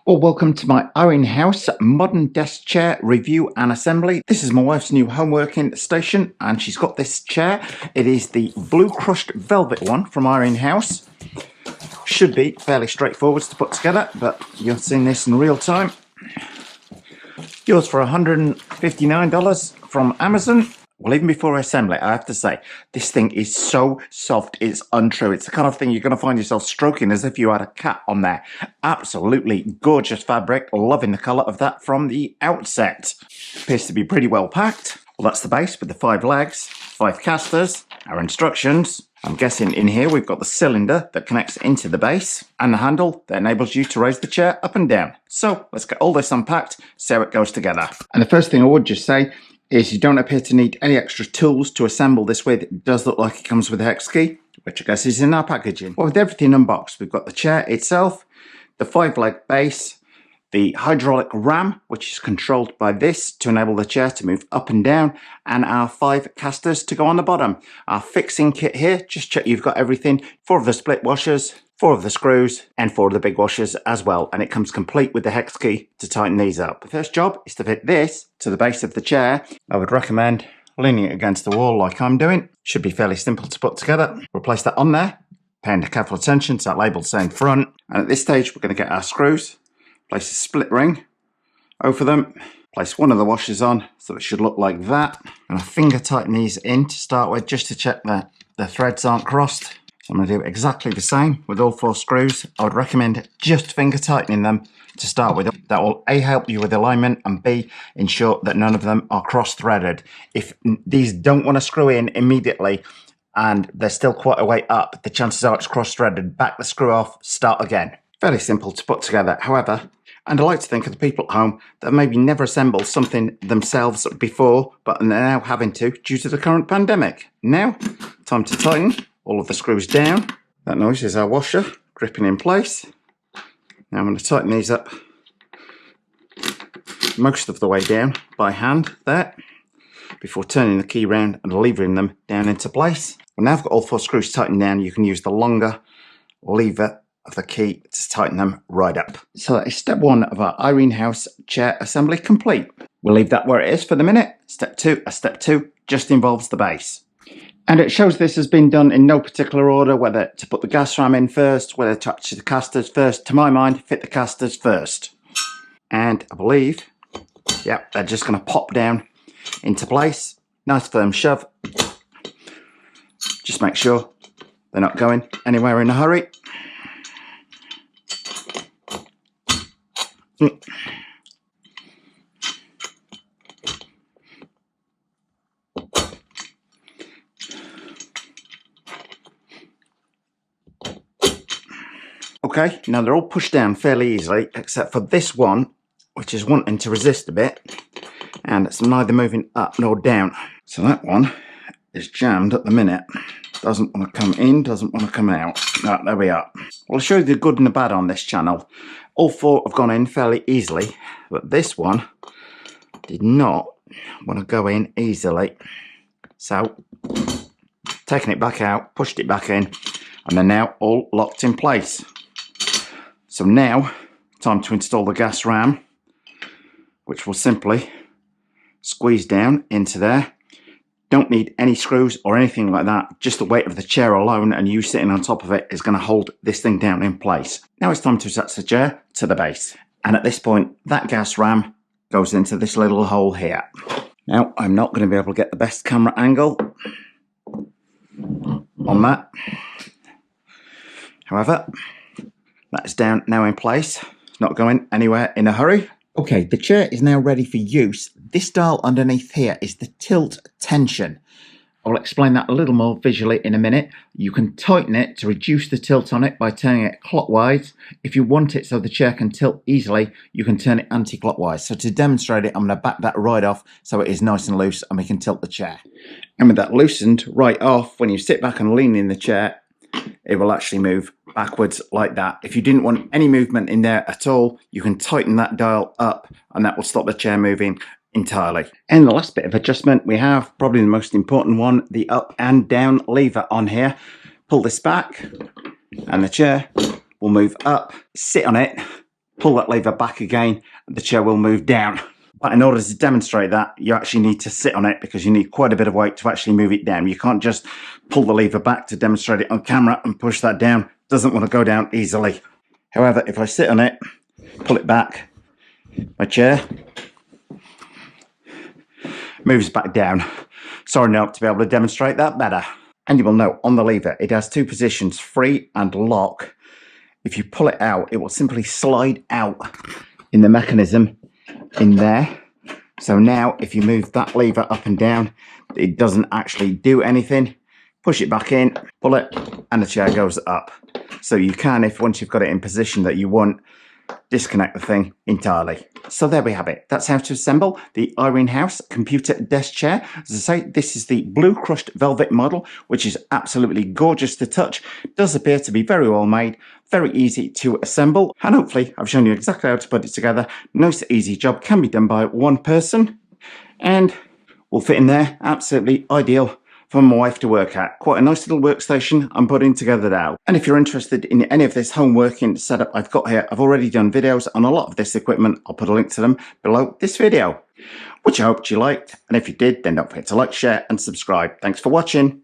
Well, welcome to my Irene House modern desk chair review and assembly. This is my wife's new HomeWorking station, and she's got this chair. It is the blue crushed velvet one from Irene House. Should be fairly straightforward to put together, but you're seeing this in real time. Yours for $159 from Amazon. Well, even before I assemble it, I have to say, this thing is so soft, it's untrue. It's the kind of thing you're going to find yourself stroking as if you had a cat on there. Absolutely gorgeous fabric. Loving the colour of that from the outset. Appears to be pretty well packed. Well, that's the base with the 5 legs, 5 casters, our instructions. I'm guessing in here we've got the cylinder that connects into the base and the handle that enables you to raise the chair up and down. So let's get all this unpacked, see how it goes together. And the first thing I would just say is you don't appear to need any extra tools to assemble this with. It does look like it comes with a hex key, which I guess is in our packaging. Well, with everything unboxed, we've got the chair itself, the 5-leg base, the hydraulic ram, which is controlled by this to enable the chair to move up and down, and our 5 casters to go on the bottom. Our fixing kit here, just check you've got everything. 4 of the split washers, 4 of the screws, and 4 of the big washers as well, and it comes complete with the hex key to tighten these up. The first job is to fit this to the base of the chair. I would recommend leaning it against the wall like I'm doing. Should be fairly simple to put together. We'll place that on there, paying careful attention to that label saying front, and at this stage we're going to get our screws, place a split ring over them, place one of the washers on so it should look like that, and I finger tighten these in to start with just to check that the threads aren't crossed. So I'm going to do exactly the same with all 4 screws. I would recommend just finger tightening them to start with. That will A, help you with alignment, and B, ensure that none of them are cross-threaded. If these don't want to screw in immediately and they're still quite a way up, the chances are it's cross-threaded. Back the screw off, start again. Fairly simple to put together, however, and I like to think of the people at home that maybe never assembled something themselves before, but are now having to due to the current pandemic. Now, time to tighten all of the screws down. That noise is our washer gripping in place. Now I'm going to tighten these up most of the way down by hand there before turning the key round and levering them down into place. Well, now I've got all 4 screws tightened down, you can use the longer lever of the key to tighten them right up. So that is step 1 of our Irene House chair assembly complete. We'll leave that where it is for the minute. Step 2 just involves the base. And it shows this has been done in no particular order, whether to put the gas ram in first, whether to attach the casters first. To my mind, fit the casters first. And I believe, yeah, they're just going to pop down into place. Nice firm shove. Just make sure they're not going anywhere in a hurry. Okay, now they're all pushed down fairly easily, except for this one, which is wanting to resist a bit, and it's neither moving up nor down. So that one is jammed at the minute. Doesn't want to come in, doesn't want to come out. Right, there we are. Well, I'll show you the good and the bad on this channel. All 4 have gone in fairly easily, but this one did not want to go in easily. So, taking it back out, pushed it back in, and they're now all locked in place. So now, time to install the gas ram, which will simply squeeze down into there. Don't need any screws or anything like that. Just the weight of the chair alone and you sitting on top of it is going to hold this thing down in place. Now it's time to attach the chair to the base. And at this point, that gas ram goes into this little hole here. Now, I'm not going to be able to get the best camera angle on that. However, that is down now in place. It's not going anywhere in a hurry. Okay, the chair is now ready for use. This dial underneath here is the tilt tension. I'll explain that a little more visually in a minute. You can tighten it to reduce the tilt on it by turning it clockwise. If you want it so the chair can tilt easily, you can turn it anti-clockwise. So to demonstrate it, I'm going to back that right off so it is nice and loose and we can tilt the chair. And with that loosened right off, when you sit back and lean in the chair, it will actually move backwards like that. If you didn't want any movement in there at all, you can tighten that dial up and that will stop the chair moving entirely. And the last bit of adjustment we have, probably the most important one, the up and down lever on here. Pull this back and the chair will move up, sit on it, pull that lever back again, and the chair will move down. But in order to demonstrate that, you actually need to sit on it because you need quite a bit of weight to actually move it down. You can't just pull the lever back to demonstrate it on camera and push that down. It doesn't want to go down easily. However, if I sit on it, pull it back, my chair moves back down. Sorry not to be able to demonstrate that better. And you will note on the lever, it has two positions, free and lock. If you pull it out, it will simply slide out in the mechanism in there. So now if you move that lever up and down, it doesn't actually do anything. Push it back in, pull it, and the chair goes up. So you can, if once you've got it in position that you want, disconnect the thing entirely. So there we have it. That's how to assemble the Irene House computer desk chair. As I say, this is the blue crushed velvet model, which is absolutely gorgeous to touch. Does appear to be very well made, very easy to assemble, and hopefully I've shown you exactly how to put it together. Nice easy job, can be done by one person, and will fit in there. Absolutely ideal for my wife to work at. Quite a nice little workstation I'm putting together now. And if you're interested in any of this home working setup I've got here, I've already done videos on a lot of this equipment. I'll put a link to them below this video, which I hope you liked. And if you did, then don't forget to like, share and subscribe. Thanks for watching.